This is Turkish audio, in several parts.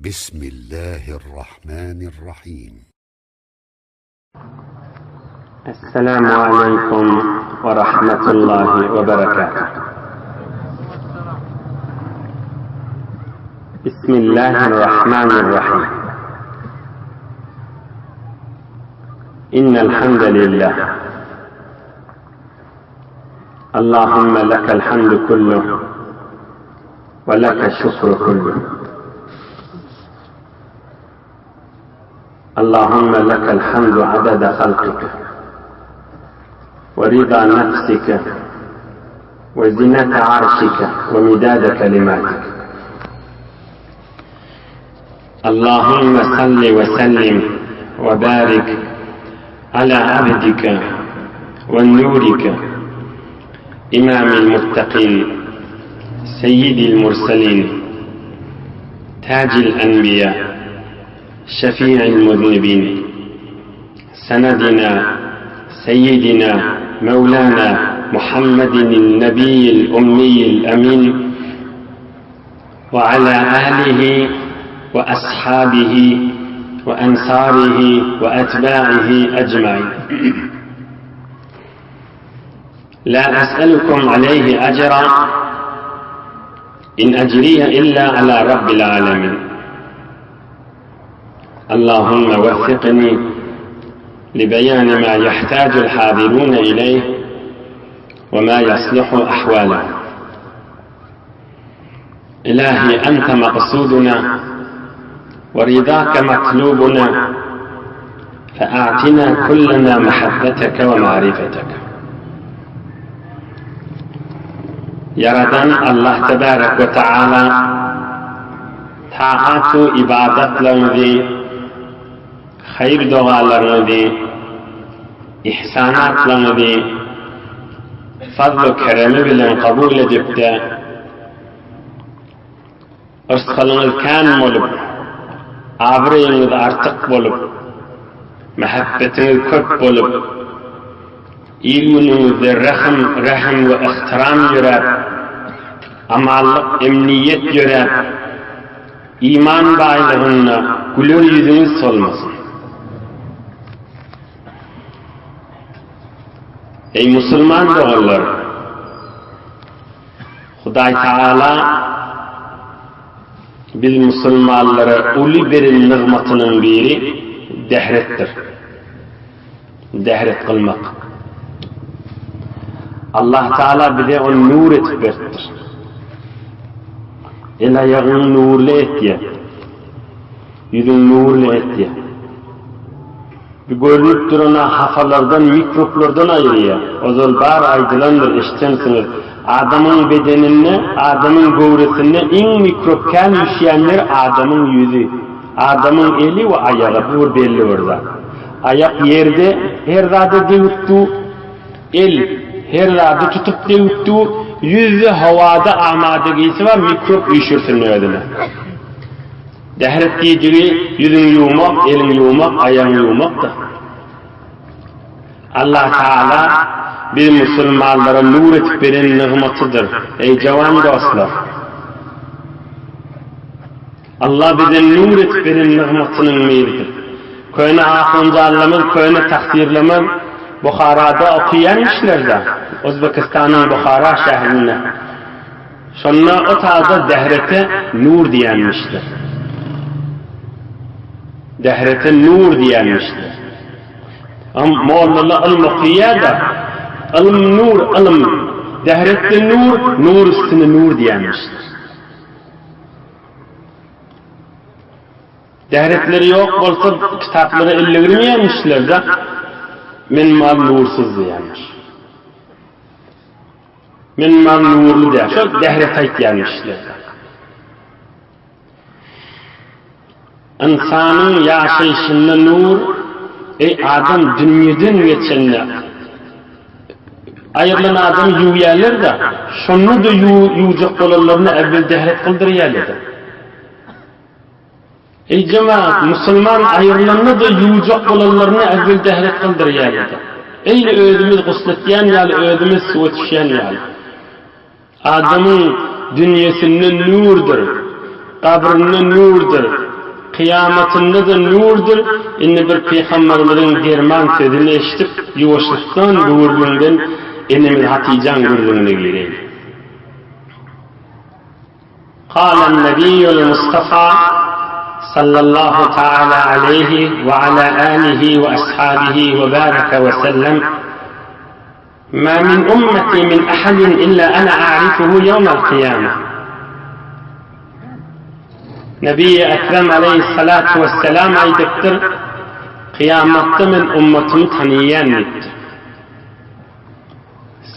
بسم الله الرحمن الرحيم. السلام عليكم ورحمة الله وبركاته. بسم الله الرحمن الرحيم. إن الحمد لله، اللهم لك الحمد كله ولك الشكر كله. اللهم لك الحمد عدد خلقك ورضا نفسك وزنة عرشك ومداد كلماتك. اللهم صل وسلم وبارك على عبدك ونورك إمام المتقين سيد المرسلين تاج الأنبياء شفيع المذنبين سندنا سيدنا مولانا محمد النبي الأمي الأمين وعلى آله وأصحابه وأنصاره وأتباعه أجمعين. لا أسألكم عليه أجرا إن أجري إلا على رب العالمين. اللهم وفقني لبيان ما يحتاج الحاضرون إليه وما يصلح أحوالهم. إلهي أنت مقصودنا ورضاك مطلوبنا، فأعطنا كلنا محبتك ومعرفتك. Yaradan Allah Tebarek ve Teala taatu ibadetlerini, hayır dualarını, ihsanatlarını fazl-ı keremi bilen kabul edip de ırzkılınız kan olup, abriyiniz artık olup, muhabbetiniz köp olup, ilminizde rahim ve ihtiram yürep, amallık emniyet yürep, iman baylığına gülür yüzünüz solmasın. Ey Müslüman doğrular, Huday Teala biz Müslümanlara ulu bir nimetinin biri dehrettir. Dehret kılmak. Allah Teala bize o nur etip verdir. El ayağın nurlu et diye, yüzün nurlu et diye. Bir görünüp durana hafalardan, mikroplardan ayırıyor. O zaman bar aydılandır, eşitensiniz. Adamın bedenine, adamın gövresine en mikropken üşüyenler adamın yüzü, adamın eli ve ayağı, bu belli orada. Ayak yerde, her zade deyuttu, el her zade tutup deyuttu, yüzü havada amadegisi var, mikrop üşürsün ödüne. Dehret diyeceği yüzün yumak, elin yumak, ayağın yumak da. Allah Teala bir Müslümanlara nur etip veren nimetıdır. Ey cavan dostlar! Allah bize nur etip veren nimetinin meylidir. Köyne akınca anlamın, köyne takdirlemem, Bukhara'da okuyanmışlar Özbekistan'ın Bukhara şehrine. Sonra o tarzda dehrete nur diyenmiştir. Dehrete nur diyenmiştir. Ama Moğollarla ilm okuya da ilm nur, ilm dehrette nur, nur üstüne nur diyenmiştir. Dehretleri yok olsa kitapları elle girmeyenmişler de men mal nursuz diyenmiş. Men mal nurlu diye. Şu dehrete diyenmişler. İnsanın yaşayışında nur, ey adam dünyadan geçenler. Ayrılan adam yuvayalar da, şunu da yuyacak olanlarını evvel dehret kıldırıyorlar. Ey cemaat, Müslüman ayrılanını da yuyacak olanlarını evvel dehret kıldırıyorlar. Ey ödümüz gusletyen yal, ödümüz su etişen yal. Adamın dünyasının nurdur, kabrinin nurdur, kıyametinde de nurdur. İnne bir peygamberlerin derman sözünü eşitip yuvaşlıktan buyurduğundan innemiz Hatice'nin gördüğünü gireyim. قال النبي المصطفى صلى الله تعالى عليه وعلى آله وأصحابه وبارك وسلم ما من أمتي من أحد إلا أنا أعرفه يوم القيامة. Nebi Ekrem Aleyhissalatu vesselam aydıktır, kıyamatta men ummatımı tanıyan ettir.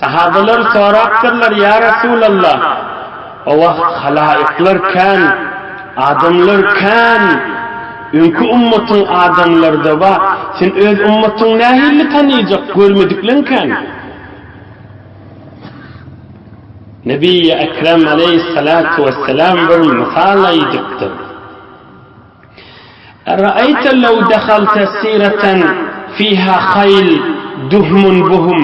Sahabeler soraktırlar, ya Resulallah, o vakt halaikler kan, adamlar kan, ünkü ummatın adamları da var, sen öz ummatın nahilli tanıyacak, görmediklerin kan. Nebi Ekrem Aleyhissalatu vesselam bir misal aydıktır. أرأيت لو دخلت سيرة فيها خيل دهم بهم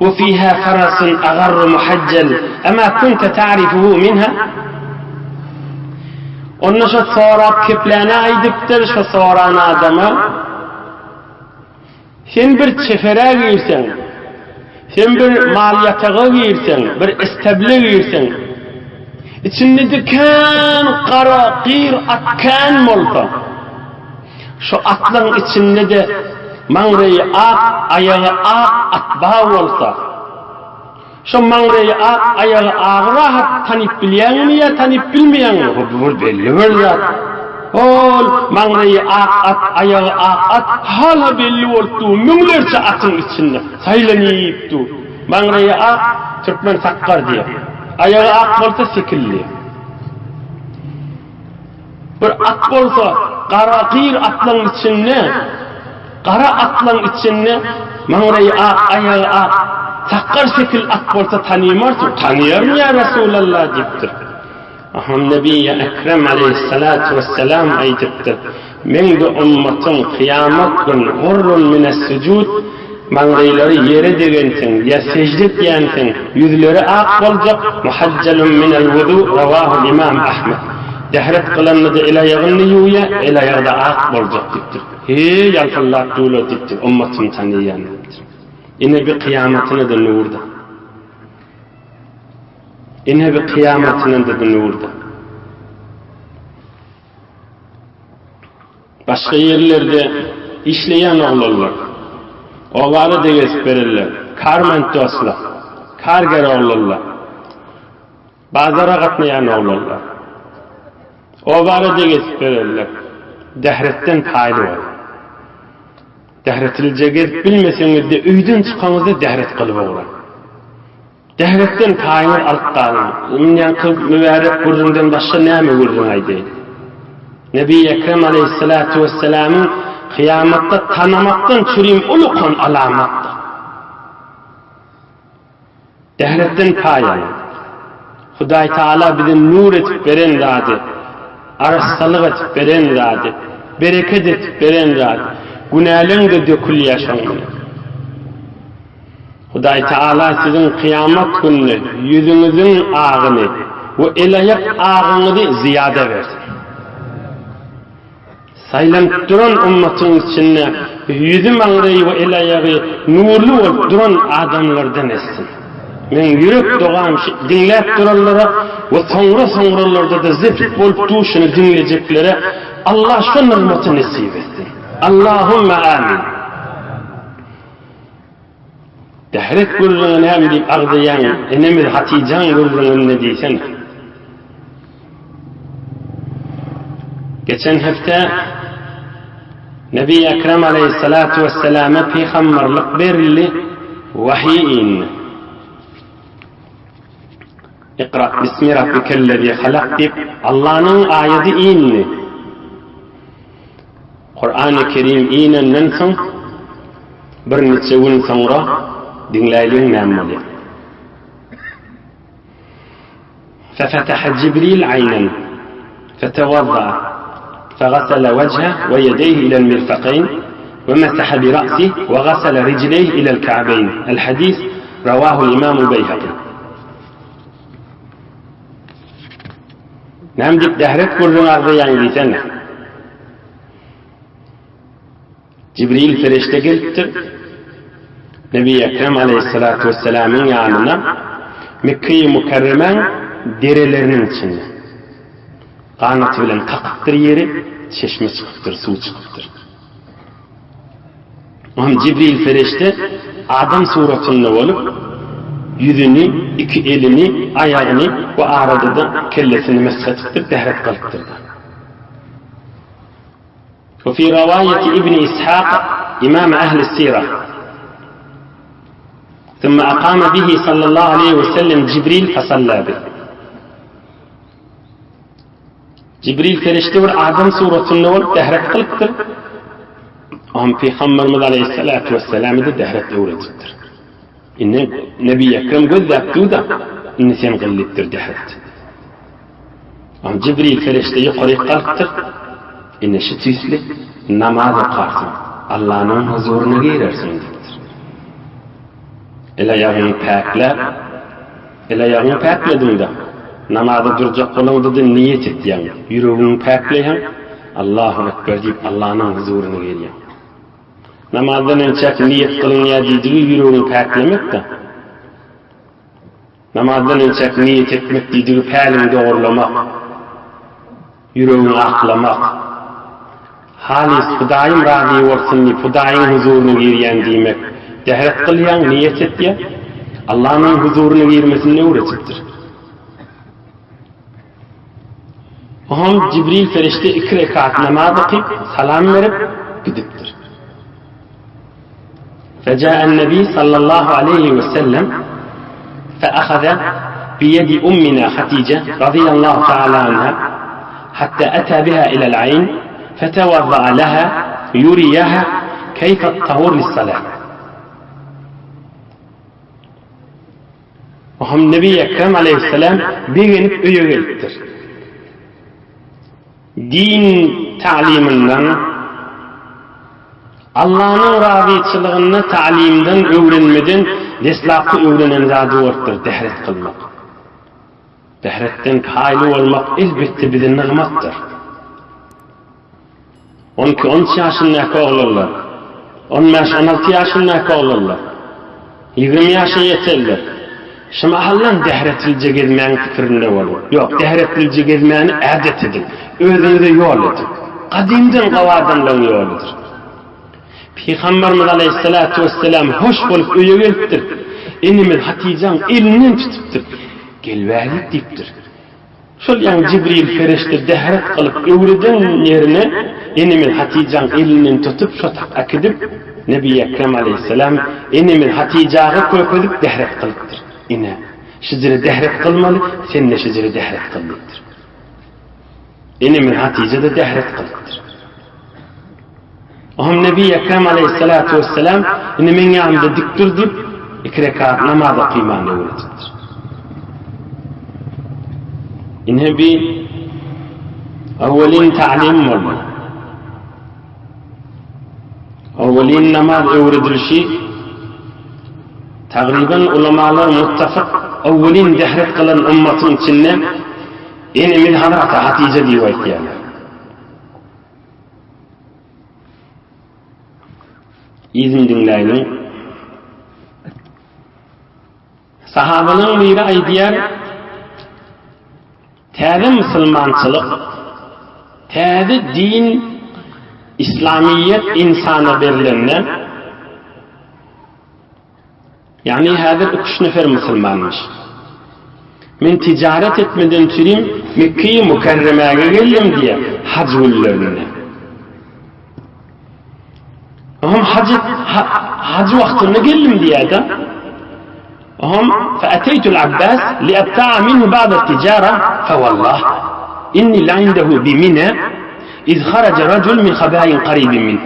وفيها فرس أغر محجل أما كنت تعرفه منها؟ Onun şu soğurak kiplene aydıktır, şu soğuran adama. Sen bir çefere girsen, sen bir maliyatağa girsen, bir isteble girsen, içinde diken, kara, qir, atkan molta. Şu atlın içinde de mağrayı ak, ayağı ak, atbağı olsa. Şu mağrayı ak, ayağı ağıra tanıp bilen mi ya tanıp bilmeyen mi? Bu belli bir zat. Ol mağrayı ak at, ayağı ak at, hala belli oldu. Mümlerce atın içinde saylanıyıptı. Mağrayı ak, Türkmen sakkar diye. Ayağı ak olsa sekilli. Bir at olsa, kara qir atlan içinde, kara atlan içinde, mağrayı ak, ayağı ak, sakkar şekil at olsa tanıymarsın. Tanıyar mı ya Resulallah deyiptir. Aham Nebi Ekrem Aleyhissalatu vesselam aydıptır. Men de ummatın kıyamet gün hurrun mines sucud, mağrayları yere degensin, ya secde diyensin, yüzleri ak olacak, muhaccelun minel vudu, ravahu İmam Ahmed. Dehret kılanını da el ayağını yuya, el ayağı da ak olacak deyiptir. Hey yalfallah dolu deyiptir, ummatın tanıyan deyiptir. Yine bir kıyametine de nurda. Yine bir kıyametine de nurda. Başka yerlerde işleyen oğullar, oğları da gösterirler, karmentoslar, karger oğullar, bazara katmayan oğullar. Oğları da gösterirler, dehretten paylı var. Dehretileceğiz bilmeseniz de üyden çıkanızda dehret kılıp olur. Dehretten payını alıp kalın. Ümden kılıp mübarek kurduğundan başka ne mi kurduğun aydı? Nebi Ekrem Aleyhissalatu vesselam'ın kıyamatta tanımaktan çürüyüm ulukan alamattı. Dehretten payını. Huday Teala bize nur etip veren zadi, arastalık etip veren zadi, bereket etip veren zadi, günahların da dökül yaşanmalı. Huday Teala sizin kıyamet günü yüzünüzün ağını ve elayak ağını da ziyade versin. Saylanıp duran ummatın içinde yüzü mağrayı ve elayağı nurlu olup duran adamlardan etsin. Men yürek doğam dinlep duranlara ve sonralarda da zifir bolup duşunu dinleyeceklere Allah şu nırmatı nasip etsin. Allahümme amin. Dehret gurrunun hem deyip ağdayan, enemiz Hatice'nin gurrunun ne diysen. Geçen hafta Nebi Ekrem Aleyhissalatu vesselam'a peygamberlik verildi, vahiy indi. İkra bismi rabbikellezi halak deyip Allah'ın ayeti indi. Kur'an-ı Kerim inenden soň bir neçe gün sonra dinleýän näme? ففتح جبريل عينا فتوضأ فغسل وجهه ويديه إلى المرفقين ومسح برأسه وغسل رجليه إلى الكعبين. الحديث رواه الإمام البيهقي. نعم ديك دهرت كل عرضيان لسنة Cibril ferişte gelipdir. Nebi Ekrem Aleyhissalatu vesselam'ın yanına Mekke-i Mukarremen derelerinin içinde. Kanatı bilen kakıttır yeri, çeşme çıkıptır, su çıkıptır. Cibril ferişte adam suratında olup yüzünü, iki elini, ayağını ve arada da kellesini meshettir, dehret kalıptırdı. وفي رواية ابن إسحاق إمام أهل السيرة ثم أقام به صلى الله عليه وسلم جبريل فصلى به. Cibril ferişte bir adam suratında olup dehret kalıptır. Peygamberimiz Aleyhissalatu vesselam'ı da dehret öğretiptir. İnne Nebi Ekrem gözlüktü da inni sen gillittir dehret. Cibril ferişte yukarı kalktır. İnne şu tüysli namaz okarsın. Allah'ın huzuruna girersin diktir. Ele yağını pekler. Ele yağını pekledin de. Namazda duracak olanda da niyet et yani. Yüreğini pekleyen Allahu Ekber deyip Allah'ın huzuruna giriyor. Namazdan önce niyet kılın ya dediği yüreğini peklemek de. Namazdan önce niyet etmek dediği pelini doğrulamak. Yüreğini aklamak. Halis Hudayım razı olsun diye Hudayım huzuruna giriyen demek. Dehret kılyan, niyet et diye Allah'ın huzuruna girmesini öğretiptir. Cibril ferişte 2 rekat namaz okuyup salam verip gidiptir. فجاء النبي صلى الله عليه وسلم فأخذ بيد أمنا خديجة رضي الله تعالى عنها حتى أتى بها إلى العين فتوضأ لها يريها كيف الطهور للصلاة. Nebi Ekrem Aleyhisselam beğenip öğrettir. Din ta'liminden, Allah'ın razıçılığını ta'limden öğrenmeden deslakı öğrenen zadi orttur, dehret kılmak. Dehretten kaylı olmak elbette bir de nığmattır. 12-13 yaşındaki oğullar, 15-16 yaşındaki oğullar, 20 yaşa yeterler. Şimdi Allah'ın dehretilce gezmeyen fikrinde olur. Yok, dehretilce gezmeyeni adet edin. Özünüze yol edin. Kadimden kavadandan yoludur. Peygamberimiz Aleyhissalatu vesselam hoş bulup öye geliptir. Enimiz Hatice'nin elinden tutuptur. Gelvelik deyiptir. Şol yani Cibril ferişte dehret kalıp övreden yerine enimiz Hatice'nin elinden tutup şotak akidip Nebi Ekrem Aleyhisselam enimiz Hatice'ye koyup dehret kalıptır. İne şizire dehret kılmalı, sen de şizire dehret kılmalıdır. Enimiz Hatice de dehret kılıptır. Nebi Ekrem Aleyhissalatu vesselam inimin yanında dik dur deyip 2 rekat namazda kıymanı öğretir. İnne bir evvelin ta'lim olmalı. Evvelin namaz öğretilişi takriben ulamalar muttafak evvelin dehret kılan ümmetin içinde enimiz Hazreti Hatice rivayet yani. İzin dinleyin. Sahabanın biri aydiyer täze Müslümançılık, täze din, İslamiyet insana berilenden yani hazır 3 nefer Müslümanmış. Men ticaret etmeden türüm Mekke-i Mukarreme'ye geldim diye hac yollarına. Hac vaktine geldim diye de فأتيت العباس لأبتاع منه بعض التجارة فوالله إني لعنده بمنى إذ خرج رجل من خباء قريب منه.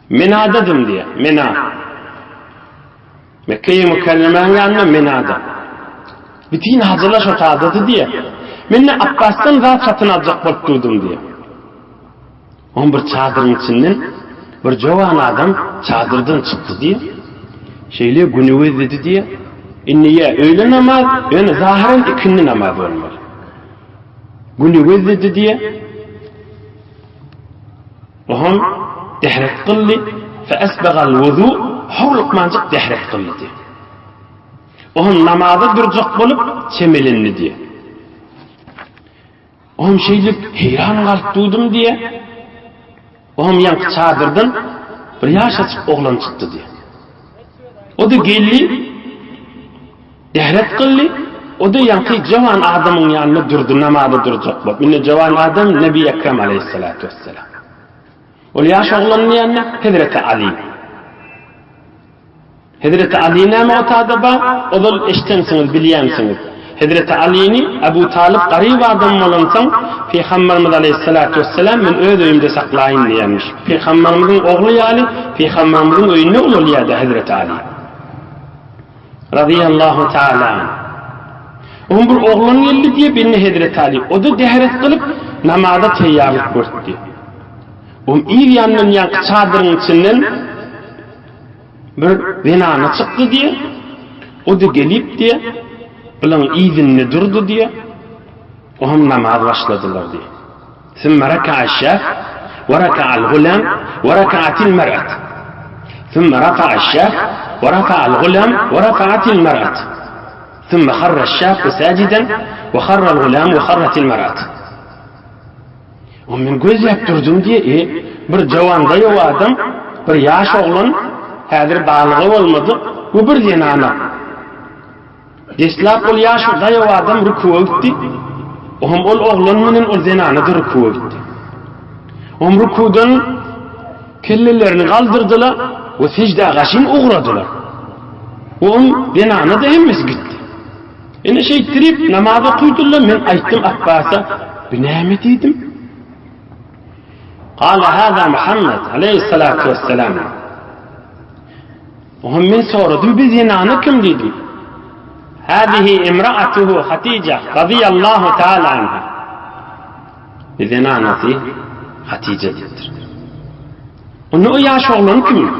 Menâ dedim diye, Menâ. Mekke-i Mukarreme'nin yanına Menâ'da. Bütün hacılar şotağıdadı diye. Menne Abbas'tan zat satın alacak bolup durdum diye. Bir çadırın içinden bir jovan adam çadırdan çıktı diye. Şeyle günüvez dedi diye. İnniye öğle namaz, yani zahiren ikindi namaz olmalı. Günüvez dedi diye. ohum dehret qildi fa asbagal wudu hurluq manjık dehret qildi diye. Ohum namazda durjak bolup çemelindi diye. Ohum şeylik heyran kalıp duydum diye. Ohum yankı çadırdan bir yaş açık oğlan çıktı diye. O da geldi, dehret qildi. O da yankı cavan adamın yanına durdu, namazda duracak bolup. Minne cavan adam Nebi Ekrem aleyhissalatu vesselam. O yaş oğlanın yanına Hazreti Ali. Hazreti Ali'ne mi otadı ba? O da eştensiniz, biliyensiniz. Hazreti Ali'ni Ebu Talib qarib adam olansan, Peygamberimiz aleyhissalatu vesselam men öz öyümde saklayın diyenmiş. Peygamberimizin oğlu yani, Peygamberimizin öyünne oluyordu Hazreti Ali. Radiyallahu ta'ala. Onun bir oğlun geldi diye beni Hazreti Ali. O da dehret kılıp namazda teyyarlık gördü. Onun iyi yanının yankı çadırın içinden bir venana çıktı diye. O da gelip diye ulan izinle durdu diye ohum namaz başladılar diye. Sümme reka'a şef ve reka'al gulam ve reka'atil mer'at. Sümme reka'a şef ve reka'al gulam ve reka'atil mer'at. Sümme kharra şef sajiden ve kharra'l gulam ve kharratil mer'at. O men göz yaptırdım diye bir cavan dayı adam, bir yaş oğlan, hazır balığı olmadı, bu bir zenana. Deslap ol yaş dayı adam rükûa gitti. Ohum ol oğlanının ol zenanadır rükûa gitti. Ohum rükûdan kellelerini kaldırdılar ve secde ağaçın uğradılar. Ohum zenana da hemmiz gitti. Ene şey tirip namaza kuydular, men ayttim Abbas'a, biname dedim. Kâle hâzâ Muhammed aleyhissalâtu vesselâm. Ohum men soradım, biz zenana kim dedim. Hâzihi imra'atuhu Hatice radıyallahu ta'ala anha. Zenanası Hatice'dir. Onun o yaş oğlan kim?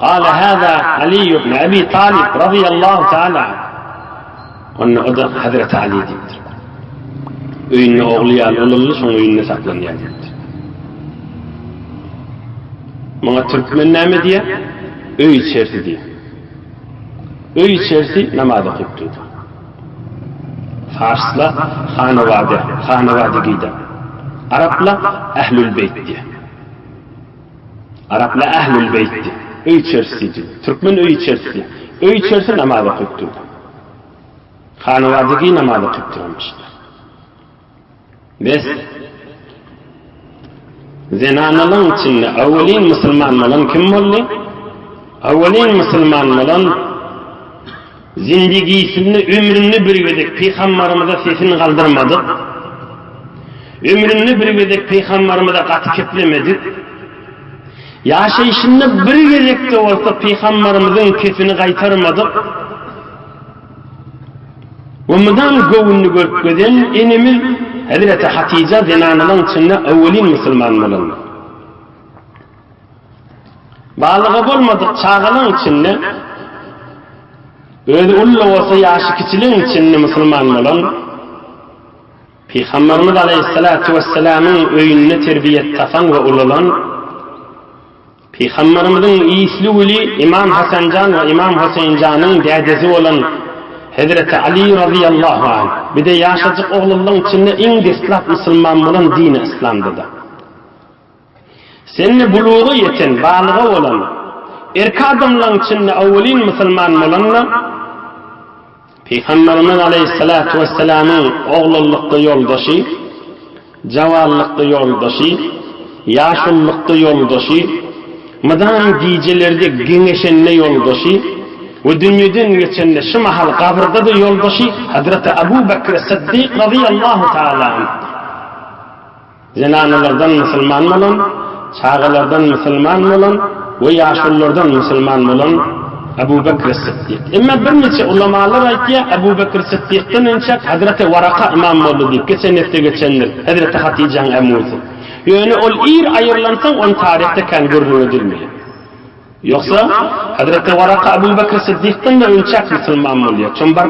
Kâle hâzâ Ali ibn Abi Talib radıyallahu ta'ala anha. Onun o da Hazreti Ali'dir. Öyünne oğlu yal olurlu, son öyünne saklanıyadır. Bana Türkmen neymi diye? Öy içerisi diye. Öy içerisi namazda kıptıydı. Farsla hanevade giydi. Arapla ehlül beyt diye. Arapla ehlül beyt diye. Öy içerisiydi. Türkmen öy içerisi. Öy içerisi namazda kıptıydı. Hanevade giy namazda kıptırmışlar. Biz zenanalın içinde evvelin Müslüman olan kim oldu? Evvelin Müslüman olan zindigisini, ömrünü birgedik, Peygamberimize sesini kaldırmadık. Ömrünü birgedik, Peygamberimize katı keplemedik. Yaşayışını birgedik de olsa Peygamberimizin kesini kaytarmadık. Ondan govunlu görkeden enimiz Hazreti Hatice zenanalın içinde evvelin Müslüman olan. Balığı olmadık çağalın içinde öyle ulla olsa yaşı kiçiliğin içinde Müslüman olan Peygamberimiz aleyhissalatu vesselam'ın öyününe terbiyet tapan ve ululan Peygamberimizin iyisli uli İmam Hasan Can ve İmam Hüseyin Can'ın dedesi olan Hazreti Ali radıyallahu anh bir de yaşacık oğlunun içinde en deslap Müslüman olan dini İslam'da da. Seninle buluğu yeten, balığı olan erkek adamların içinde evvelin Müslüman olanla Peygamberimiz aleyhissalatu vesselam'ın oğlulukta yoldaşı, cavallıkta yoldaşı, yaşlılıkta yoldaşı, mıdan giycelerde genişenle yoldaşı ve dünyadan geçenle şu mahal kabrda da yoldaşı Hazreti Ebu Bekir Sıddık radıyallahu ta'ala anh. Zenanalardan Müslüman olan, çağalardan Müslüman olan ve yaşlılardan Müslüman olan Ebu Bekir Sıddık. Ama bir neçe ulamalar ayet ya Ebu Bekir Sıddık'tan önce Hazreti Varaka imam oldu deyip geçenler Hazreti Hatice'nin emmuzu. Yani ol ir ayırlansan on tarihte kan görünüdürmüyor. Yoksa Hazreti Varaka Ebu Bekir Sıddık'tan da önce Müslüman oluyor. Çünkü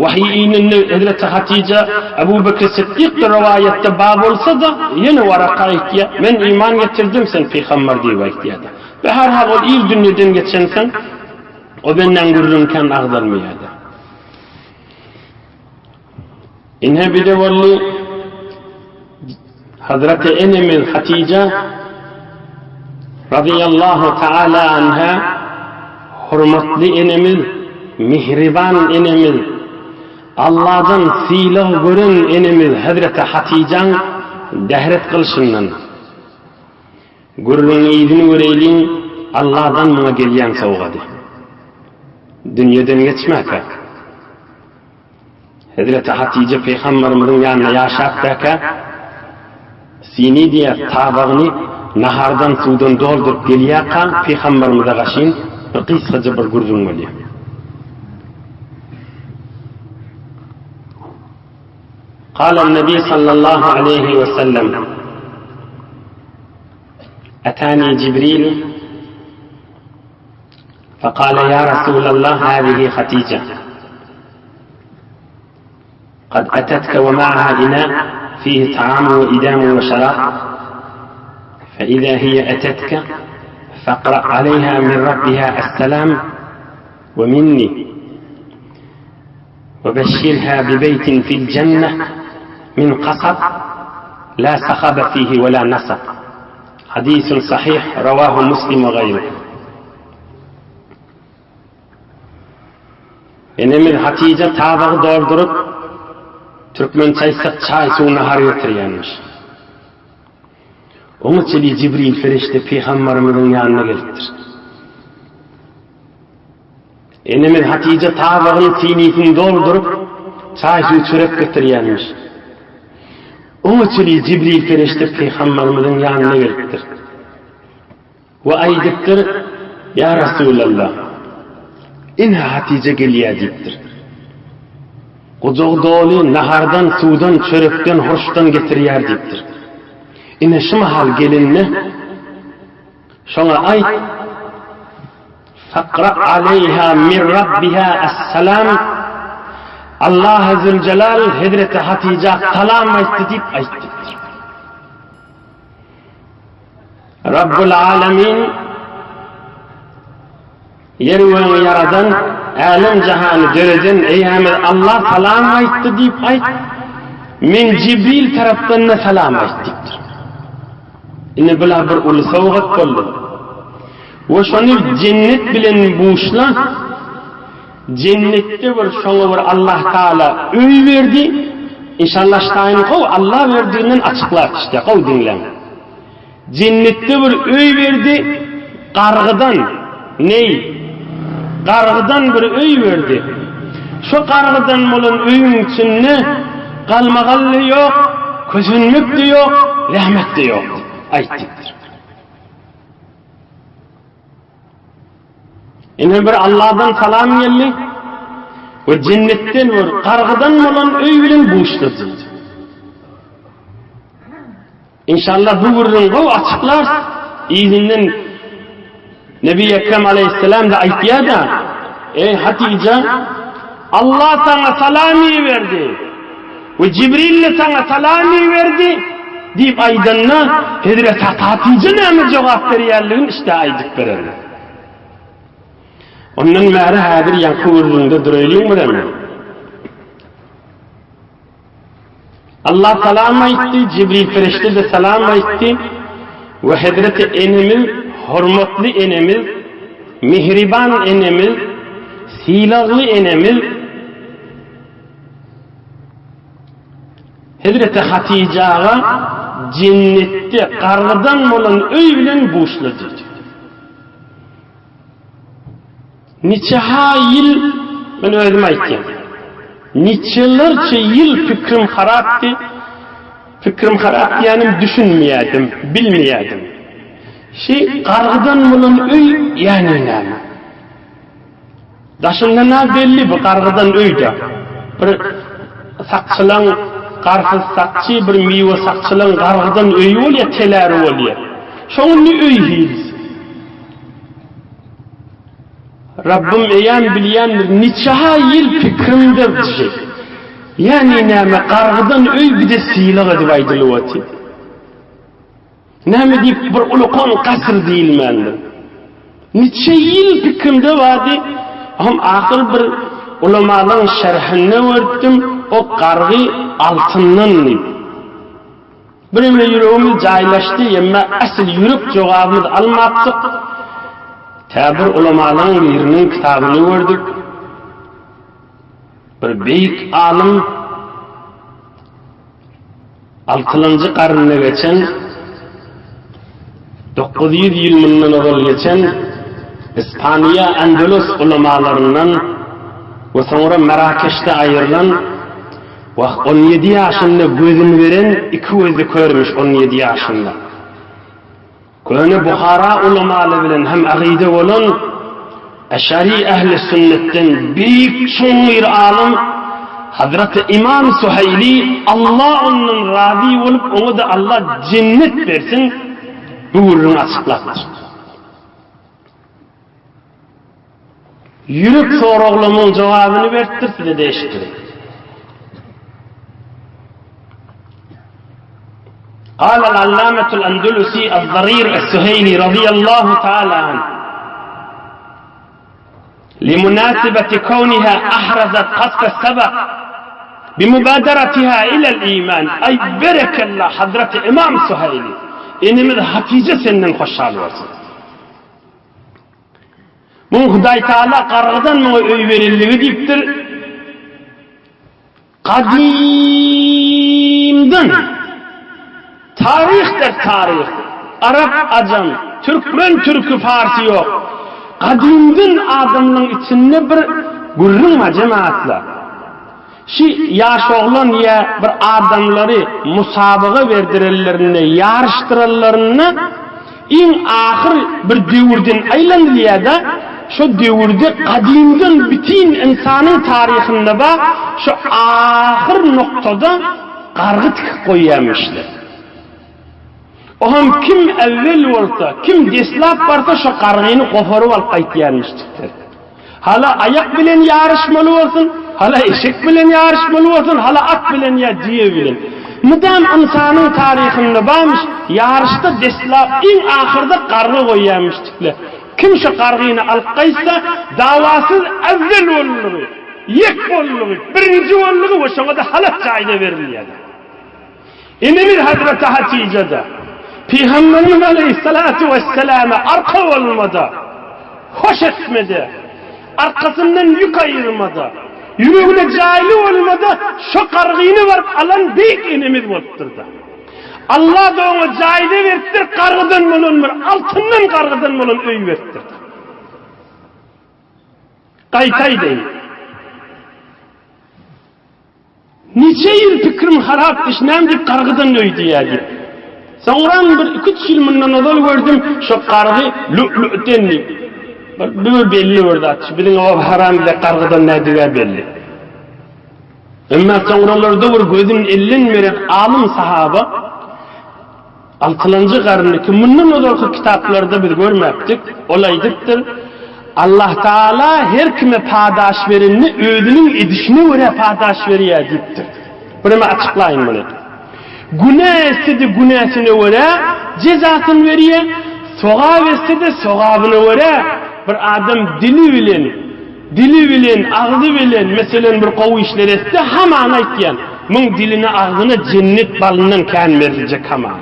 Vahiyinin Hazreti Hatice Ebu Bekir Sıddık rivayette bab olsa da yine varaka ihtiya men iman getirdim sen peygamber diye ihtiyada. Ve her hal o il dünyadan geçensen o benden gurrunken ağdalmayada. İnhe bir de valli Hazreti Enemiz Hatice radıyallahu teala anha hürmetli enemiz, mihriban enemiz, Allah'dan silah görün enemiz Hazreti Hatice'nin dehret kılışından. Gurrun iyidini göreyliğin Allah'dan buna gelen savgadı. Dünyadan geçmek. Hazreti Hatice Peygamberimizin yanına yaşattaka sini diye tabağını nahardan sudan doldurup geliyaka Peygamberimize kaşın kısaca bir gurrun oluyor. قال النبي صلى الله عليه وسلم أتاني جبريل فقال يا رسول الله هذه خديجة قد أتتك ومعها إناء فيه طعام وإدام وشراب فإذا هي أتتك فاقرأ عليها من ربها السلام ومني وبشرها ببيت في الجنة من قصب لا صخب فيه ولا نصب حديث صحيح رواه مسلم وغيره. Enemiz Hatice tabağı doldurup Türkmen çay suyunu har getiriyormuş. Onun için Cibril ferişte Peygamberimizin yanına geliptir. Enemiz Hatice tabağının sinisini doldurup çay suyu çörek getiriyormuş. Onun için Cibril ferişte Peygamberimizin yanına geliptir. Ve aydıktır, ya Resulallah, inha Hatice geliyecektir. Kucak dolu nahardan, sudan, çörekten, hoştan getiriyor deyiptir. İne şu mahal gelinne, şuna ayt, fakra aleyha min rabbiha es-selam, Allah Zülcelal Hazreti Hatice salam aytti deyip ayttıktır. Rabbul Alemin yeri ve yaradan alem cihanı dereden eyhamel Allah salam aytti deyip ayt min Cibril taraftan ne salam ayttıktır. İne bila bir ulu savgat kollu. Ve şunu cennet bilen buğuşla cennette bir şunu bir Allah Teala öy verdi. İnşallah ştayını kov Allah verdiğinden açıklar işte kov dinlen. Cennette bir öy verdi. Kargıdan ney? Kargıdan bir öy verdi. Şu kargıdan olan öyün içinde kalmagallı yok, küsünlük de yok, rahmet de yok. Ayettir. Yine bir Allah'dan salam geldi ve cennetten bir kargıdan olan öy bilen buğuşladı. İnşallah bu vurduğun o açıklar izinden Nebi Ekrem Aleyhisselam da ayetiye da ey Hatice Allah sana salami verdi ve Cibril sana salami verdi deyip aydanına Hazreti Hatice ne mi cevap veriyorluğun işte aydık verir. Onun mehri hadir yankı vurduğunda duraylayım mı demek? Allah salam aytti, Cibril ferişte de salam aytti ve Hazreti enemiz, hürmetli enemiz, mihriban enemiz, silahlı enemiz Hazreti Hatice'ye cennette kargıdan olan öy bilen buğuşladı. Niçeha yıl, ben özüm aytayım. Niçelerce yıl fikrim haraptı. Fikrim haraptı yani düşünmeyeydim, bilmeyeydim. Kargıdan olan öy yani ne? Daşında ne belli bu kargıdan öyde. Bir sakçılan, karfız sakçı, bir meyve sakçılan kargıdan öy oluyor, teleri oluyor. Şunun ne öy hiyyiz? Rabbim eyan bilyendir, niçaha yıl fikrimdir dişi. Yani näme qargıdan öy bir de siyliq edip aydılıwati. Näme deyip bir ulukon qasr deyilmendir. Niçe yıl fikrimde vadi, ham ahir bir ulamaların şerhine verdim, o qargı altından deyip. Birimle yüreğimiz caylaştı, yemme asıl yürüp cevabımız almaptık. Tabir ulamaların birinin kitabını gördük. Bir büyük alim 6. qarnına geçen 900 yıl bundan evvel geçen İspanya Andalus ulamalarından ve sonra Marrakeş'te ayrılan ve 17 yaşında gözünü veren iki gözü görmüş 17 yaşında. Köhne Bukhara ulamalı bilen hem aqide olan Eşari ehli sünnetten büyük çoğun bir alim Hazreti İmam Suheyli Allah onun radi olup onu da Allah cennet versin buyurun açıklattır. Yürüp soruğlumun cevabını vertir size değiştirir. قال العلامة الأندلسي الضرير السهيلي رضي الله تعالى عنه لمناسبة كونها أحرزت قصف السبق بمبادرتها إلى الإيمان أي برك الله حضرة إمام سهيلي إنما حفيزة سنن خشال ورسل من خداي تعالى قرغدان من öýber اللي ديبتر قديمدن tarihtir tarih. Arap acam, Türkmen Türkü Farsi yok. Kadimden adamın içinde bir gurrunma cemaatla. Şi yaş oğlan ya bir adamları musabaga verdirillerine, yarıştırırlarına in ahir bir devirden aylandıya da şu devirde kadimden bütün insanın tarihinde bak şu ahir noktada qargıt koyamışlar. Oham kim evvel olsa, kim deslap varsa şu qargıyını qofarıp alıp qaytyanmıştıktır. Hala ayak bilen yarışmalı olsun, hala eşek bilen yarışmalı olsun, hala at bilen ya diye bilen. Müdam insanın tarihinde varmış, yarışta deslap en ahırda qargı koyyanmıştıklar. Kim şu qargıyını alıp qaytsa, davasız evvel olluğu, yek olluğu, birinci olluğu ve şuna da halat cayda veriliydi. İnemir Hazreti Hatice'de, Peygamberimiz Aleyhissalatu vesselam'a arka olmadı, hoş etmedi, arkasından yük ayırmadı, yüreğine cahili olmadı, şu qargıyını varıp alan büyük inimiz olurdu. Allah da ona cahili vertir, qargıdan bulunmur, altından qargıdan bulun öy vertirdi. Qaytay deyin. Nice yıl fikrim harap işnem deyip qargıdan öy diyedi. Sonran bir 2-3 yıl bundan odal gördüm, şu qargı lü'lü'ten deyip. Bir belli verdi atış, bilin o haram ile qargıdan nediga belli. Ama sonralarda bir gözüm ellenmeren alim sahaba, 6. qarni ki bundan odal kitaplarda biz görmeptik, olaydıktır. Allah Teala her kime padaş verini özünün edişine göre padaş veriyor deyiptir. Bunu açıklayın bunu. Günah etsedi günahsına göre cezasını veriyor, soğab etsedi soğabına göre bir adam dili bilen, ağzı bilen, mesela bir qovu işler etse haman aytyan, bunun diline ağzına cennet balından kan verilecek haman.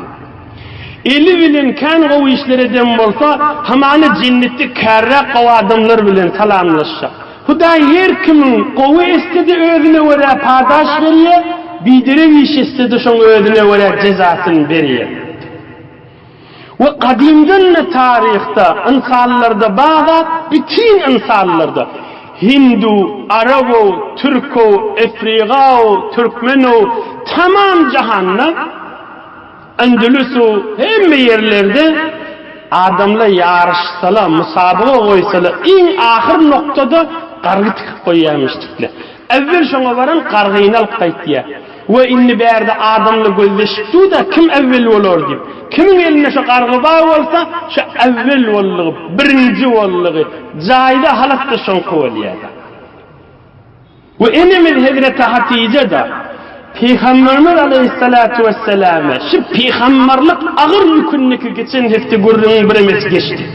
Eli bilen kan qovu işler eden olsa hamanı cennetli kärre qovu adamlar bilen salamlaşacak. Huday her kimin qovu istedi özüne göre padaş veriyor, bidire bir iş istedi şun özüne göre cezasını veriyor. Ve kadimden tarihte insanlarda bazı bütün insanlarda Hindu, Arabo, Türko, Afrigao, Türkmeno tamam cahanna Endülüsü hem yerlerde adamla yarışsalar, musabaga koysalar en ahir noktada qargı tıkıp koyyamıştıklar. Evvel şuna varın qargıyını alıp qaytdiya. ve inni berde adamla gözleşipdi da kim evvel olur deyip. Kimin eline şu qargı bağ olsa şu evvel olluğu, birinci olluğu, cayda halatta şonku oluyada. Ve enemiz Hazreti Hatice da Peygamberimiz Aleyhissalatu vesselam'a şu peygamberlik ağır yükünneki geçen hefte gurrunun bir emes geçti.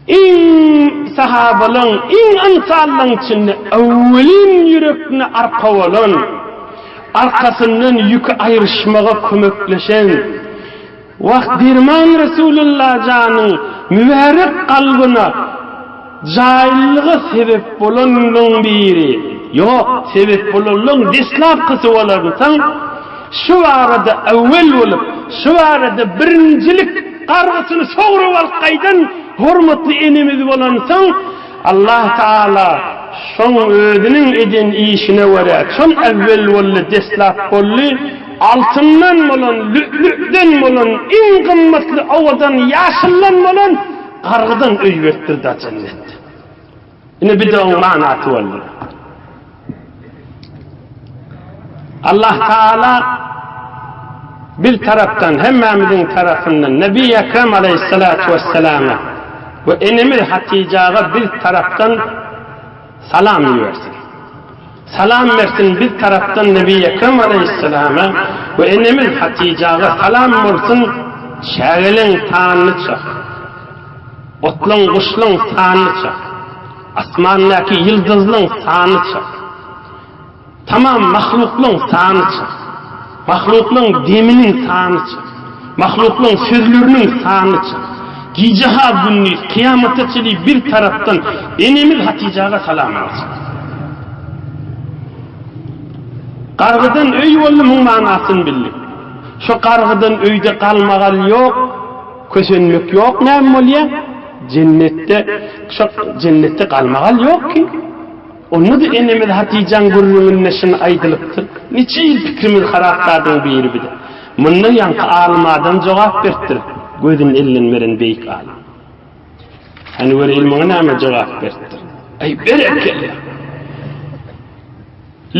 İn sahabalın, in ansarlın içinde evvelin yürekine arka olan, arkasından yükü ayrışmağa kömekleşen, vakt dirman Resulullah canın mübarek kalbına cahilliğe sebep olanın biri. Yok, sebep olanın dislap kısı olarsan, şu arada evvel olup, şu arada birincilik kargısını soğru valkaydan hormatlı enimiz olansan, Allah Teala son ödünün edin işine varak, son evvel olı dislap olı, altından olan, lü'lü'den olan, en kımmetli avadan, yaşıllan olan, kargıdan öyvettir da cennet. Yine bir de onun manatı olur. Allah Teala bir taraftan hemmemizin tarafından Nebi Ekrem Aleyhissalatu vesselam'a ve enemiz Hatice'ye bir taraftan salam versin. Salam versin bir taraftan Nebi Ekrem Aleyhisselam'a ve enemiz Hatice'ye salam versin. Şağılın tanrı çak, otlun kuşlun tanrı çak, asmandaki yıldızlın tanrı çak, tamam mahluklun tanrı çak, mahluklun deminin tanrı çak, mahluklun sözlerinin tanrı çak, gicaha günlü, kıyamete çeli bir taraftan enemiz Hatice'ye salam versin. Qargıdan öy ollumun manasını bildik. Şu qargıdan öyde kalmagal yok, kösenmek yok, ne oluyor? Cennette kalmagal yok ki. Onu da enemiz Hatice'nin gurrunun neşini aydılıptır. Niçin yıl fikrimiz haraktadın bir yeri bide. Bundan yankı almadan cevap verdir. Gözün elin veren beyik alım. Hani böyle ilmine ama cevap verdir. Ay berekelle.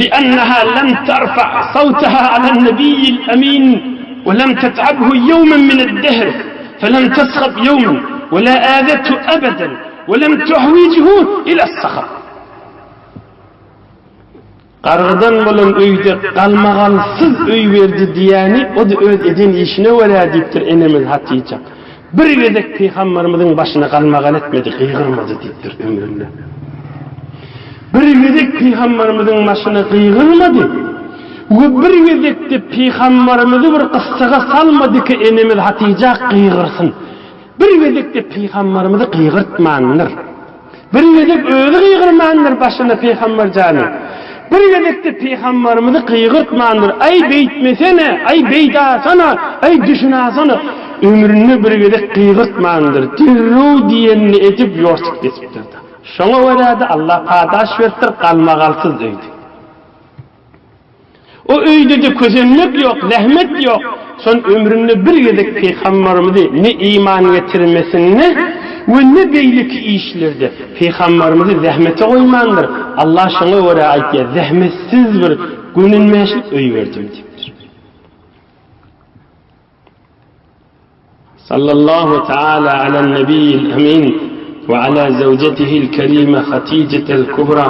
لأنها لم ترفع صوتها على النبي الأمين ولم تتعبه يوما من الدهر فلم تسخط يوما ولا آذته أبدا ولم تحوجه إلى السخط. Qargıdan bolan öyde qalmağansız öy verdi diyeni o da öd edin işine vela deyiptir enemiz Hatice. Bir gedek Peygamberimizin başına qalmağal etmedi, qıygırmadı deyiptir ömründe. Bir gedek Peygamberimizin başına qıygırmadı. Ve bir gedek de Peygamberimizi bir qıssaga salmadı ki enemiz Hatice qıygırsın. Bir gedek de Peygamberimizi qıygırtmandır. Bir gedek öyle qıygırmandır başına Peygamber canı. Bir gedekte Peygamberimizi qıygırtmandır. Ay beytmesene, ay beydasana, ay düşünasana. Ömrünü bir gedek qıygırtmandır. Dirru diyenini edip yorsuk desiptir. Şoňa görä Allah padaş vertir, qalmagalsız öýdi. O öýde de közenmek yok, rahmet yok. Son ömründe bir gedek Peygamberimizi ne iman getirmesini ve ne beylik işlerde Peygamberimizi zahmete koymandır. Allah şoňa görä aýtdy, zahmetsiz bir gününmeşlik öý berdim diýipdir. Sallallahu taala ala nebiyil amin ve ala zawjatihi'l kerime Hatice'tel kubra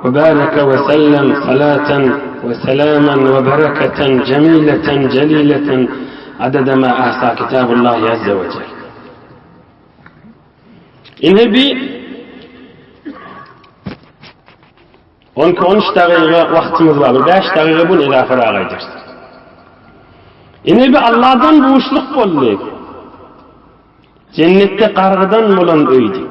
ve baraka ve sellem salatan ve selaman ve bereketen cemileten celileten adede ma ahsa kitabullah azze ve celle. Yine bir 12-13 dakika vaktimiz var. 5 dakika bunu ilafara ağaydır. Yine bir Allah'dan buğuşluk oldu. Cennette qargıdan olan öydü.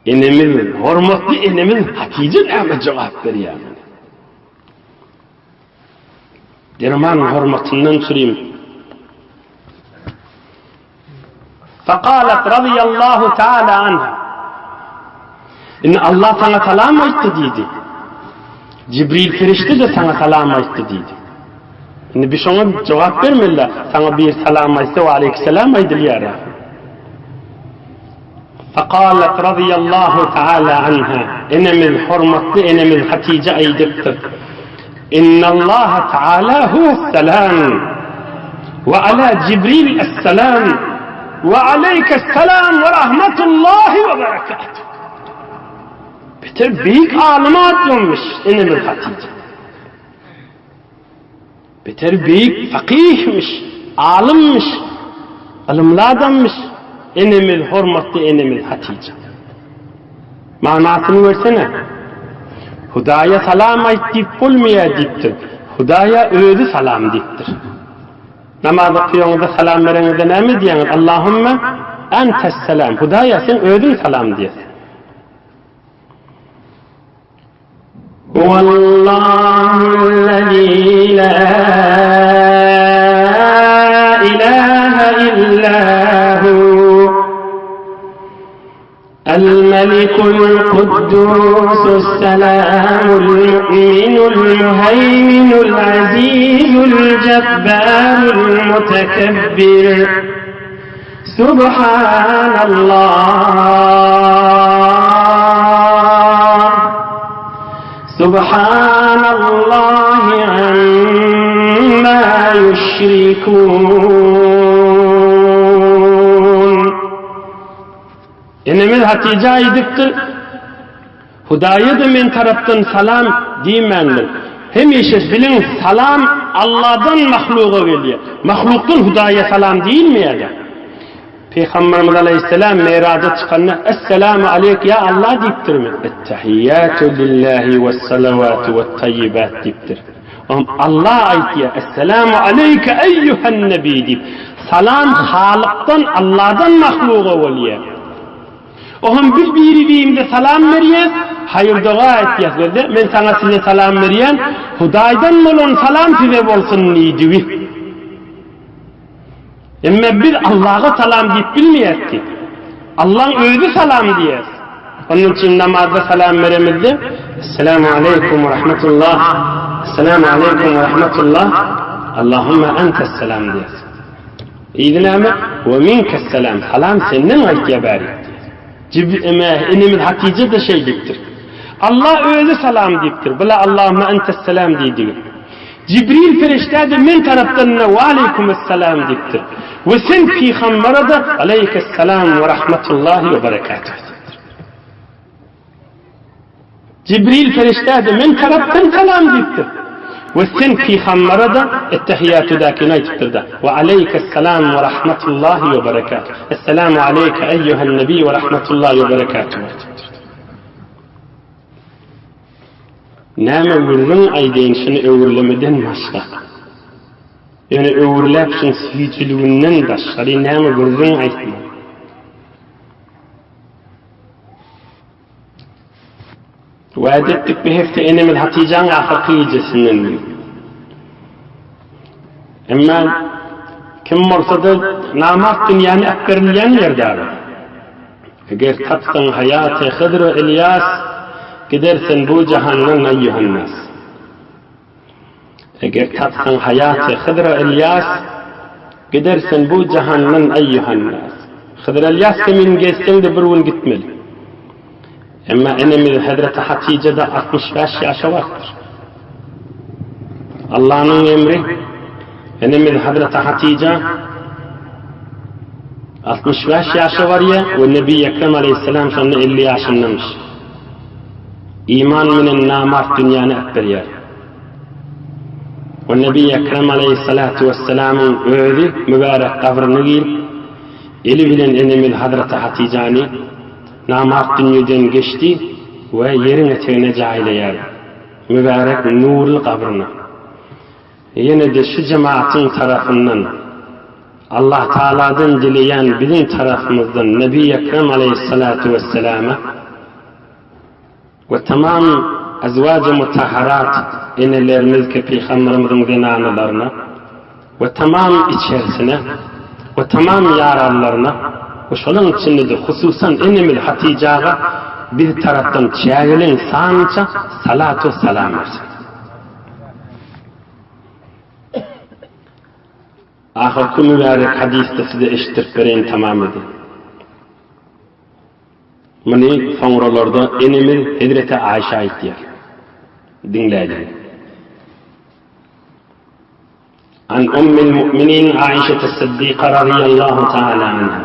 Enemiz, hormatlı enemiz Hatice ama cevap veriyor. Derman hormatından süreyim. فقالت رضي الله تعالى عنها إن الله sana salam aytdı dedi. Cibril ferişte de sana salam aytdı dedi. Şimdi bir şuna cevap vermeliler. Sana bir salam aytdı ve aleyhisselam aytdı ya. فقالت رضي الله تعالى عنها إن من حرمة إن من حتيجة أي دكتور إن الله تعالى هو السلام وعلى جبريل السلام وعليك السلام ورحمة الله وبركاته. بتر بيك عالمات يومش إن من حتيجة بتر بيك فقيه مش عالم مش علملادم مش إن من حرمة إن من حتيجة معناتني versene. Hudaya salam aytip bulmaya diptir. Hudaya özü salam diptir. Namazda kıyonda salam verenizde ne mi diyen? Allahümme entes selam. Hudaya sen özün salam diyesin. Vallahu'l-lezî la ilahe illahu الملك القدوس السلام المؤمن المهيمن العزيز الجبار المتكبر سبحان الله سبحان الله عما يشركون. Enemil Hatice aydıktır. Hudaya da men taraftan salam diyemendir. Hemişe bilin salam Allah'dan mahluğa geliyor. Mahluktan Hudaya salam değil mi ya? Peygamberimiz Aleyhisselam Meraca çıkanına Esselamu aleyk ya Allah deyiptir mi? Ettehiyyatü lillahi ve salavatu ve tayyibat deyiptir. Allah aytiyor Esselamu aleyke eyyühen nebi deyip. Salam Halık'tan Allah'dan mahluğa geliyor. Oğlum bir biriyimde salam veriyen, hayır dua et yazıldı. Ben sana size salam veriyen, Hudaydan olan salam size olsun neydi? Ama biz Allah'a salam deyip bilmeyek ki. Allah'ın özü salam diyez. Onun için namazda salam veremizde. Esselamu aleyküm ve rahmetullah. Esselamu aleyküm ve rahmetullah. Allahümme entes selam diyez. İyidin ama ve minkes selam. Salam senden aytiye bari. Enemil Hatice de şey deyiptir. Allah özü salam deyiptir. Bila Allahümme entes selam deydiği. Cibril ferişte de men taraftan ve aleykümesselam deyiptir. Ve sen peygamber'e de aleykesselam ve rahmetullahi ve berekatuhu. Cibril ferişte de men taraftan selam deyiptir. Ve sen peygamber'e de ettehiyyatü dakine aytıptır da. Ve aleykesselam ve rahmetullahi ve berekatuhu. Esselamu aleyke eyyühen nebi ve rahmetullahi ve berekatuhu. Näme öwürlüň aýdýanşyny öwürlemeden başga. Yani öwürläp şun süýçülüginden başga näme öwürlüň aýtma. Wa'detdik bir hefte Enemil Hatice'nin ahirkiyecesinden. Emma kim morsada namaz dünyanı akberilyen yerdar. Eger tatsan hayatı Hıdr-ı İlyas gidersen bu cehennem eyyühennas. Eger tatsan hayatı Hıdr-ı İlyas gidersen bu cehennem eyyühennas. Hıdr-ı İlyas kimin geçsen de bir gün gitmeli. Ama Enemil Hazreti Hatice'de 65 yaşa vardır. Allah'ın emri Enemil Hazreti Hatice 65 yaşa var ya ve Nebi Ekrem Aleyhisselam sonra 50 yaşındamış. İman minin namart dünyanı ekber yer. Ve Nebi Ekrem Aleyhisselatu Vesselam'ın öğüdü mübarek kavrını giyip eli bilen Enemil Hazreti Hatice'ni namart dünyadan geçti ve yerin eteğine cahil yer. Mübarek nurlu kabrına. Yine de şu cemaatin tarafından Allah Teala'dan dileyen bizim tarafımızdan Nebi Ekrem Aleyhisselatu Vesselam'a ve tamam azvacı mutahharat enelerimiz ki Peygamberimizin zinanlarına ve tamam içerisine ve tamam yararlarına ve şunun içinde de hususan Enemil Hatice'ye bir taraftan çayılın sanca salatu salam versin. Ahirki mübarek hadiste size eşittirip vereyim tamam edin. Muni soňralarda enemiz Hazreti Aýşa aýtdylar. Dinleýin. An ummul mu'minin Aýşa as-Siddiqa radiyallahu ta'ala anha.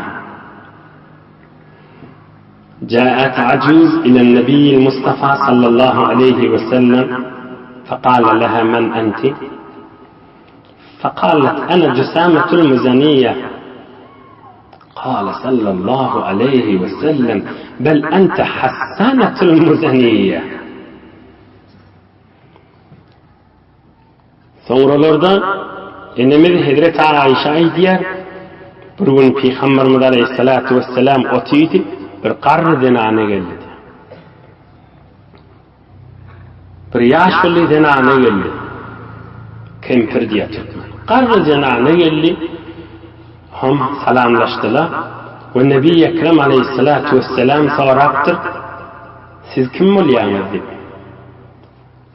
جاءت عجوز إلى النبي المصطفى صلى الله عليه وسلم فقال لها من أنت؟ فقالت أنا جسامة المزنية. قال صلى الله عليه وسلم بل أنت حسانة المزنية. Sonralarda enemiz Hazreti Aýşa aýdýar, bir gün Peygamberimiz aleyhissalatu vesselam otuydy, bir qarry denany geldi. Bir ýaşly denany geldi. Kempir diýär. Qarry denany geldi. Ham salamlaşdylar. Ve Nebi Ekrem aleyhissalatu vesselam sorapdyr, siz kim bolýaňyz diýip.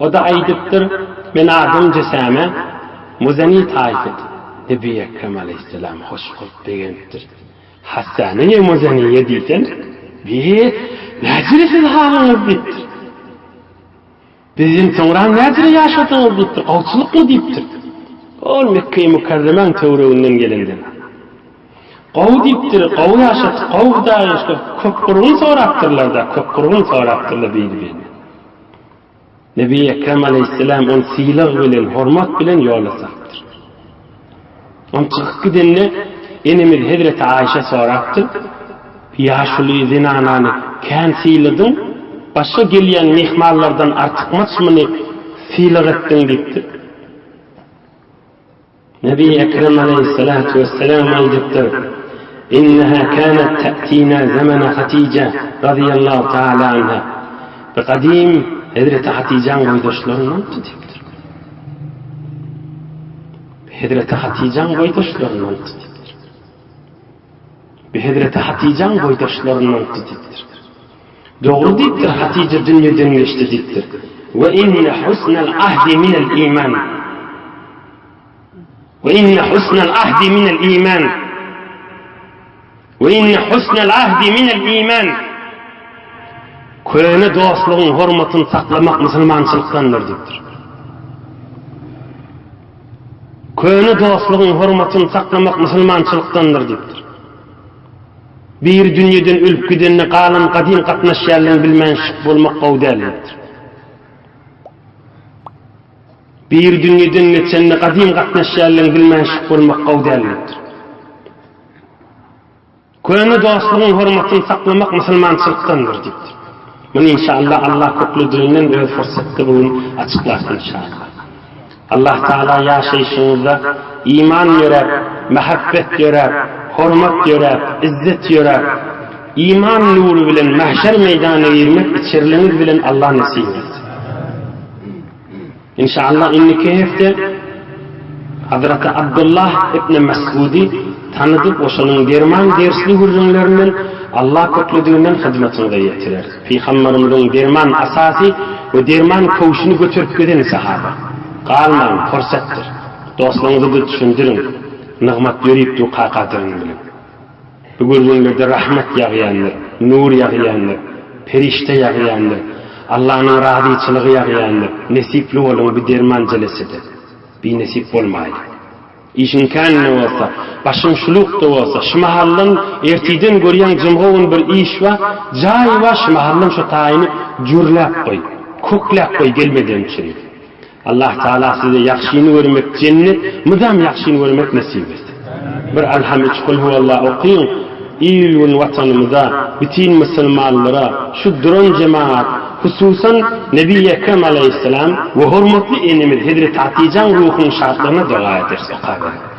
O da aýdypdyr, men adam Cesame Muzani taýyp. Nebi Ekrem aleyhissalam hoş bolup degendir. Hasaniye Muzaniye diýsen, bir näzire siz halyňyz diýipdir. Bizim soňra näzire ýaşadyňyz diýipdir, awçylykmy diýipdir. Ol Mekke-i Mükerremen töwreginden gelenden. Qaw diýipdir, qaw ýaşat, qaw da ýaşap, köp gurgun sorapdyrlar da, köp gurgun sorapdyrlar beýdi. Nebi Ekrem aleyhisselam on siýlyk bilen, hormat bilen ýolasapdyr. On çykyp gidende enemiz Hazreti Aýşa sorapdyr, ýaşly zinanany kän siýlydyň, başga gelýän mehmanlardan artykmaçmyny siýlyk etdiň diýipdir. Nebi Ekrem aleyhissalatu vesselam aýdypdyr, إنها كانت تأتينا زمن خديجة رضي الله تعالى عنها. بقديم Hazreti Hatice'nin boydaşlarından tutuyupdur. Hazreti Hatice'nin boydaşlarından tutuyupdur. Hazreti Hatice'nin boydaşlarından tutuyupdur. Doğru deyipdir, Hatice dünyadan geçti deyipdir. Ve inne husnel ahdi minel iman. Ve inne husnel ahdi minel iman. Ve inne husnel ahdi minel iman. Köne dostluğun hormatını saklamak musulmançılıktandır deyipdir. Köne dostluğun hormatını saklamak musulmançılıktandır deyipdir. Bir dünýeden ölüp gidenini galyn gadim gatnaşýarlygyny bilmänşik bolmak gowdalykdyr. Bir dünýeden neçeni gadim gatnaşýarlygyny bilmänşik bolmak gowdalykdyr. Köne dostluğun hormatını saklamak musulmançılıktandır deyipdir. Bunu inşallah Allah köklüdüğünden öz fırsatda bugün açıklarsın inşallah. Allah Teala yaşayışınızda iman görer, mehabbet görer, hormat görer, izzet görer. İman nuru bilen mahşer meydanı girmek içerliğiniz bilen Allah nasip etsin. İnşallah inniki hefte Hazreti Abdullah ibn Mes'udi tanıdıp oşanın derman dersli hürrünlerinden Allah köklüdüğünden hizmetine yetirer. Peygamberimizin derman asası ve derman kavuşunu götürüp giden sahaba. Kalmayın, fırsatdır. Dostlarınızı da düşündürün. Nıgmat görüp duqa qadırın bilin. Bu günlerde rahmet yağıyandır, nur yağıyandır, perişte yağıyandır, Allah'ın razıçılığı yağıyandır. Nesipli olun bir derman celesidir. Bir nesip olmayın. İşin kanne olsa, başın şuluk da olsa, şımahallın ertiden görüyen cımğıvın bir iş var, cay var şımahallın şu tayini cürlep koy, kuklep koy gelmeden için. Allah Teala size yakşini görmek cennet, müdam yakşini görmek nasip etsin. Bir alhamd kul huvallah okuyun, İyilün vatanımıza, bütün Müslümanlara, şu duran cemaat, hususan Nebi Ekrem aleyhisselam ve hürmetli enemiz Hazreti Hatice'nin ruhunun şartlarına dua ederiz. O kadar.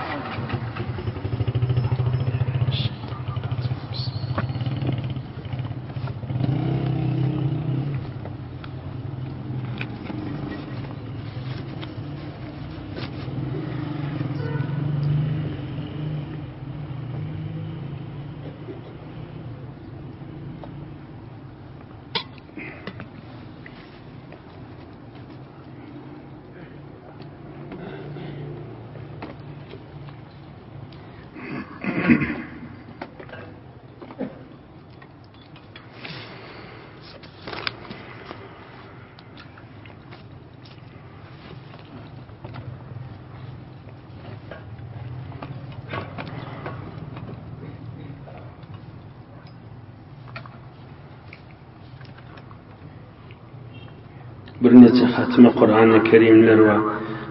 bir neçe hatmi Kur'an-ı Kerimler ve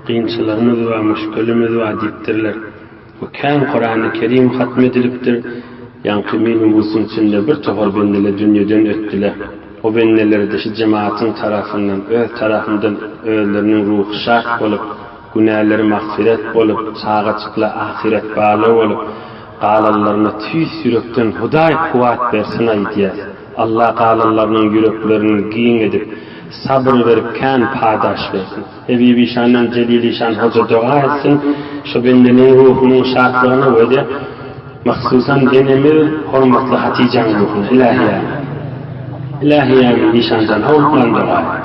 qiyinçılığımız ve müşkülümüz ve diptirler. Ve kan Kur'an-ı Kerim hatmedilipdir. Yankı minimumuzun içinde bir tohar benneler dünyadan öttüler. O benneler de şu cemaatin tarafından, öz tarafından öllerinin ruhu şak olup, günahları mağfiret olup, sağa çıkla ahiret bağlı olup, qalallarına tüy sürükten Huday kuvat versin aydiyaz. Allah qalallarının yüreklerini giyin edip, sabır verip kan padaş versin. Ebi şanın celili şan hoca dua etsin, şu bennenin ruhunun şartlığını ve de mahsusan denemi hormatlı Hatice'nin ruhunu. İlahi amin nişancan havluklan dua et.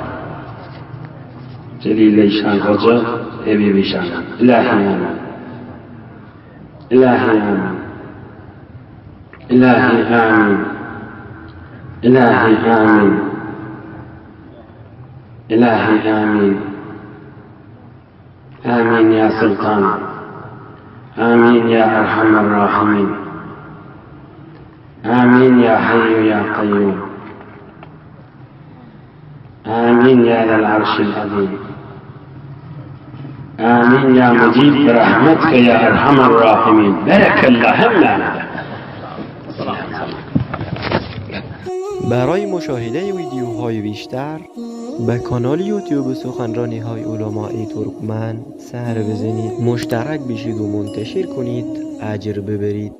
Celili şan hoca, Ebi şan. İlahi amin. İlahi amin. İlahi amin. İlahi amin. İlahi amin. Amin ya Sultan. Amin ya Erhamer Rahimin. Amin ya Hayyu ya Kayyum. Amin ya Zal Arşil Azim. Amin ya Mecid bi rahmetke ya Erhamer Rahimin. Berekallahum lana. برای مشاهده ویدیوهای بیشتر به کانال یوتیوب سخنرانی های علماء ترکمن سر بزنید، مشترک بشید و منتشر کنید، اجر ببرید.